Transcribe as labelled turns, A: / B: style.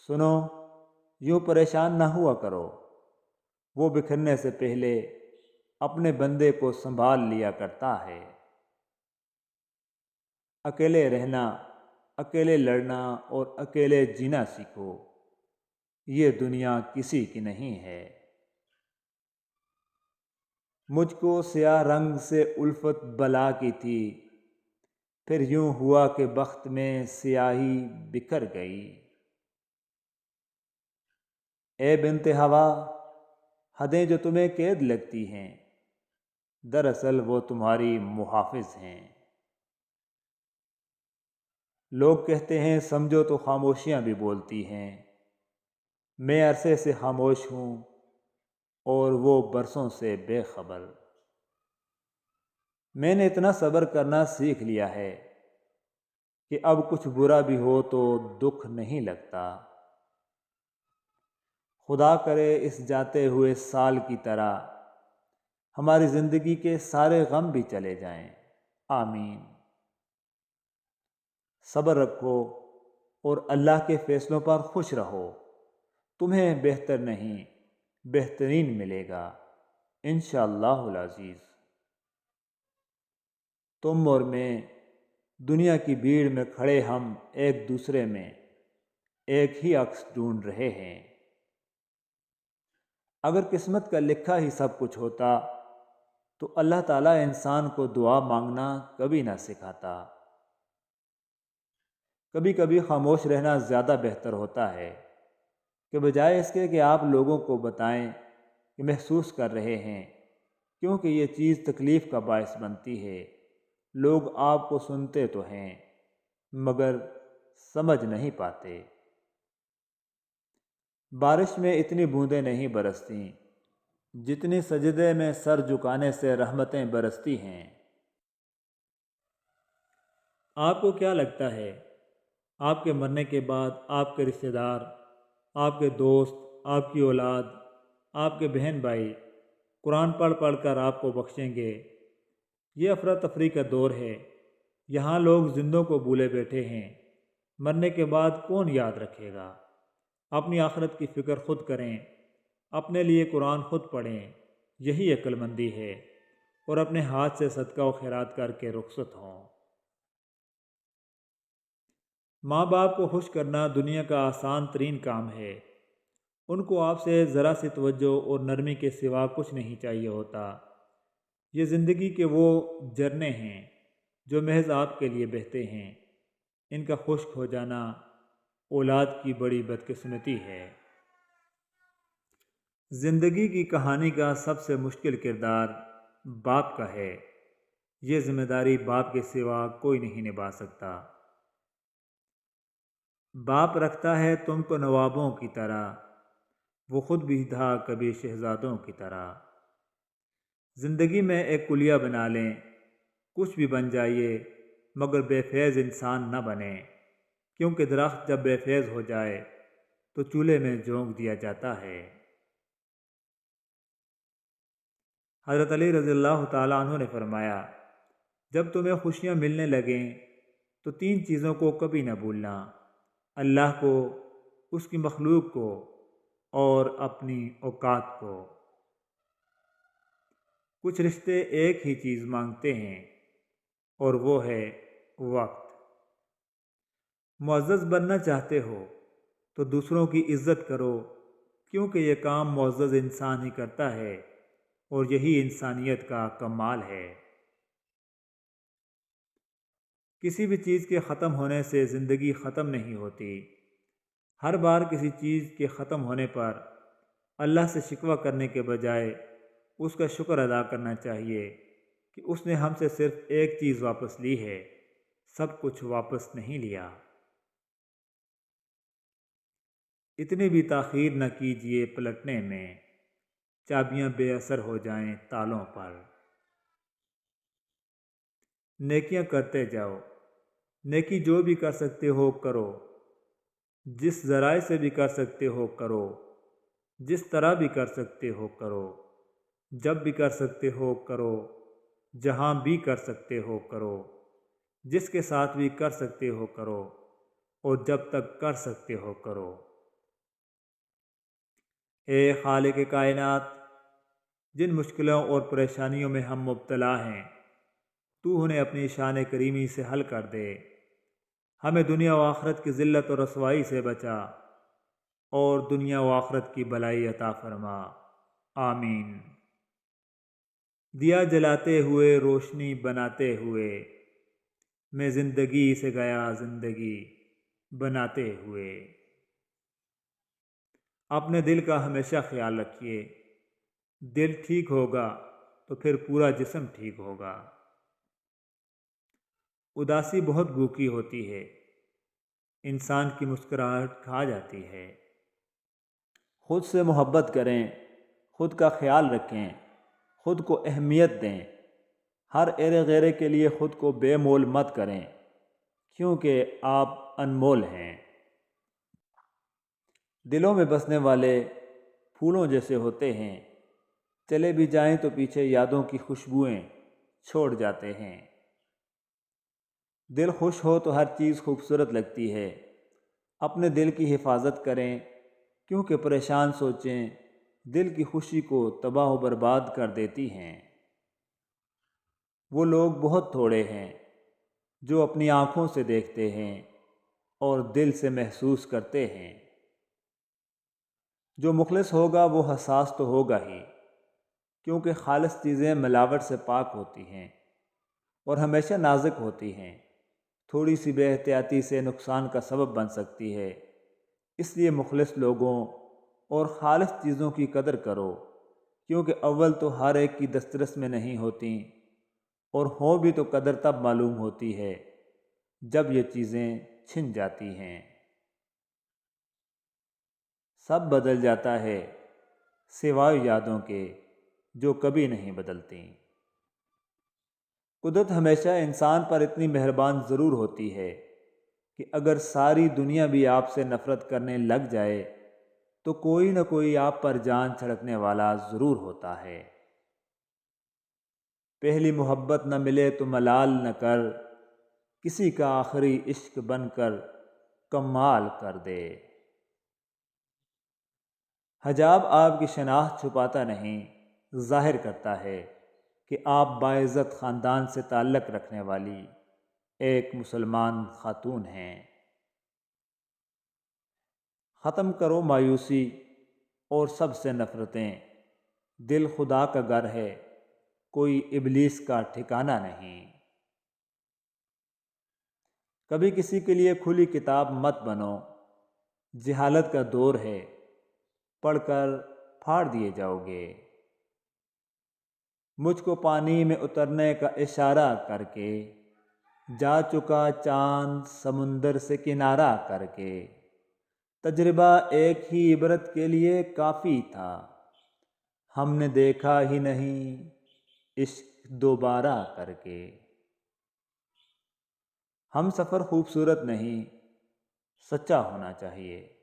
A: سنو، یوں پریشان نہ ہوا کرو، وہ بکھرنے سے پہلے اپنے بندے کو سنبھال لیا کرتا ہے۔ اکیلے رہنا، اکیلے لڑنا اور اکیلے جینا سیکھو، یہ دنیا کسی کی نہیں ہے۔ مجھ کو سیاہ رنگ سے الفت بلا کی تھی، پھر یوں ہوا کہ بخت میں سیاہی بکھر گئی۔ اے بنت ہوا، حدیں جو تمہیں قید لگتی ہیں، دراصل وہ تمہاری محافظ ہیں۔ لوگ کہتے ہیں سمجھو تو خاموشیاں بھی بولتی ہیں، میں عرصے سے خاموش ہوں اور وہ برسوں سے بے خبر۔ میں نے اتنا صبر کرنا سیکھ لیا ہے کہ اب کچھ برا بھی ہو تو دکھ نہیں لگتا۔ خدا کرے اس جاتے ہوئے سال کی طرح ہماری زندگی کے سارے غم بھی چلے جائیں، آمین۔ صبر رکھو اور اللہ کے فیصلوں پر خوش رہو، تمہیں بہتر نہیں بہترین ملے گا انشاءاللہ العزیز۔ تم اور میں، دنیا کی بھیڑ میں کھڑے ہم ایک دوسرے میں ایک ہی عکس ڈھونڈ رہے ہیں۔ اگر قسمت کا لکھا ہی سب کچھ ہوتا تو اللہ تعالیٰ انسان کو دعا مانگنا کبھی نہ سکھاتا۔ کبھی کبھی خاموش رہنا زیادہ بہتر ہوتا ہے کہ بجائے اس کے کہ آپ لوگوں کو بتائیں کہ محسوس کر رہے ہیں، کیونکہ یہ چیز تکلیف کا باعث بنتی ہے۔ لوگ آپ کو سنتے تو ہیں مگر سمجھ نہیں پاتے۔ بارش میں اتنی بوندیں نہیں برستیں جتنی سجدے میں سر جھکانے سے رحمتیں برستی ہیں۔ آپ کو کیا لگتا ہے آپ کے مرنے کے بعد آپ کے رشتہ دار، آپ کے دوست، آپ کی اولاد، آپ کے بہن بھائی قرآن پڑھ پڑھ کر آپ کو بخشیں گے؟ یہ افراتفری کا دور ہے، یہاں لوگ زندوں کو بھولے بیٹھے ہیں، مرنے کے بعد کون یاد رکھے گا؟ اپنی آخرت کی فکر خود کریں، اپنے لیے قرآن خود پڑھیں، یہی عقل مندی ہے، اور اپنے ہاتھ سے صدقہ و خیرات کر کے رخصت ہوں۔ ماں باپ کو خوش کرنا دنیا کا آسان ترین کام ہے، ان کو آپ سے ذرا سی توجہ اور نرمی کے سوا کچھ نہیں چاہیے ہوتا۔ یہ زندگی کے وہ جھرنے ہیں جو محض آپ کے لیے بہتے ہیں، ان کا خشک ہو جانا اولاد کی بڑی بدقسمتی ہے۔ زندگی کی کہانی کا سب سے مشکل کردار باپ کا ہے، یہ ذمہ داری باپ کے سوا کوئی نہیں نبھا سکتا۔ باپ رکھتا ہے تم کو نوابوں کی طرح، وہ خود بھی تھا کبھی شہزادوں کی طرح۔ زندگی میں ایک کلیہ بنا لیں، کچھ بھی بن جائیے مگر بے فیض انسان نہ بنیں، کیونکہ درخت جب بے فیض ہو جائے تو چولہے میں جھونک دیا جاتا ہے۔ حضرت علی رضی اللہ تعالیٰ عنہ نے فرمایا، جب تمہیں خوشیاں ملنے لگیں تو تین چیزوں کو کبھی نہ بھولنا: اللہ کو، اس کی مخلوق کو اور اپنی اوقات کو۔ کچھ رشتے ایک ہی چیز مانگتے ہیں اور وہ ہے وقت۔ معزز بننا چاہتے ہو تو دوسروں کی عزت کرو، کیونکہ یہ کام معزز انسان ہی کرتا ہے اور یہی انسانیت کا کمال ہے۔ کسی بھی چیز کے ختم ہونے سے زندگی ختم نہیں ہوتی۔ ہر بار کسی چیز کے ختم ہونے پر اللہ سے شکوہ کرنے کے بجائے اس کا شکر ادا کرنا چاہیے کہ اس نے ہم سے صرف ایک چیز واپس لی ہے، سب کچھ واپس نہیں لیا۔ اتنی بھی تاخیر نہ کیجیے پلٹنے میں، چابیاں بے اثر ہو جائیں تالوں پر۔ نیکیاں کرتے جاؤ، نیکی جو بھی کر سکتے ہو کرو، جس ذرائع سے بھی کر سکتے ہو کرو، جس طرح بھی کر سکتے ہو کرو، جب بھی کر سکتے ہو کرو، جہاں بھی کر سکتے ہو کرو، جس کے ساتھ بھی کر سکتے ہو کرو، اور جب تک کر سکتے ہو کرو۔ اے خالق کائنات، جن مشکلوں اور پریشانیوں میں ہم مبتلا ہیں، تو انہیں اپنی شان کریمی سے حل کر دے۔ ہمیں دنیا و آخرت کی ذلت اور رسوائی سے بچا، اور دنیا و آخرت کی بھلائی عطا فرما، آمین۔ دیا جلاتے ہوئے روشنی بناتے ہوئے، میں زندگی سے گیا زندگی بناتے ہوئے۔ اپنے دل کا ہمیشہ خیال رکھیے، دل ٹھیک ہوگا تو پھر پورا جسم ٹھیک ہوگا۔ اداسی بہت بھوکی ہوتی ہے، انسان کی مسکراہٹ کھا جاتی ہے۔ خود سے محبت کریں، خود کا خیال رکھیں، خود کو اہمیت دیں۔ ہر ایرے غیرے کے لیے خود کو بے مول مت کریں، کیونکہ آپ انمول ہیں۔ دلوں میں بسنے والے پھولوں جیسے ہوتے ہیں، چلے بھی جائیں تو پیچھے یادوں کی خوشبوئیں چھوڑ جاتے ہیں۔ دل خوش ہو تو ہر چیز خوبصورت لگتی ہے۔ اپنے دل کی حفاظت کریں، کیونکہ پریشان سوچیں دل کی خوشی کو تباہ و برباد کر دیتی ہیں۔ وہ لوگ بہت تھوڑے ہیں جو اپنی آنکھوں سے دیکھتے ہیں اور دل سے محسوس کرتے ہیں۔ جو مخلص ہوگا وہ حساس تو ہوگا ہی، کیونکہ خالص چیزیں ملاوٹ سے پاک ہوتی ہیں اور ہمیشہ نازک ہوتی ہیں۔ تھوڑی سی بے احتیاطی سے نقصان کا سبب بن سکتی ہے، اس لیے مخلص لوگوں اور خالص چیزوں کی قدر کرو، کیونکہ اول تو ہر ایک کی دسترس میں نہیں ہوتیں، اور ہوں بھی تو قدر تب معلوم ہوتی ہے جب یہ چیزیں چھن جاتی ہیں۔ سب بدل جاتا ہے سوائے یادوں کے جو کبھی نہیں بدلتی۔ قدرت ہمیشہ انسان پر اتنی مہربان ضرور ہوتی ہے کہ اگر ساری دنیا بھی آپ سے نفرت کرنے لگ جائے تو کوئی نہ کوئی آپ پر جان چھڑکنے والا ضرور ہوتا ہے۔ پہلی محبت نہ ملے تو ملال نہ کر، کسی کا آخری عشق بن کر کمال کر دے۔ حجاب آپ کی شناخت چھپاتا نہیں، ظاہر کرتا ہے کہ آپ باعزت خاندان سے تعلق رکھنے والی ایک مسلمان خاتون ہیں۔ ختم کرو مایوسی اور سب سے نفرتیں، دل خدا کا گھر ہے، کوئی ابلیس کا ٹھکانہ نہیں۔ کبھی کسی کے لیے کھلی کتاب مت بنو، جہالت کا دور ہے، پڑھ کر پھاڑ دیے جاؤ گے۔ مجھ کو پانی میں اترنے کا اشارہ کر کے، جا چکا چاند سمندر سے کنارہ کر کے۔ تجربہ ایک ہی عبرت کے لیے کافی تھا، ہم نے دیکھا ہی نہیں عشق دوبارہ کر کے۔ ہم سفر خوبصورت نہیں، سچا ہونا چاہیے۔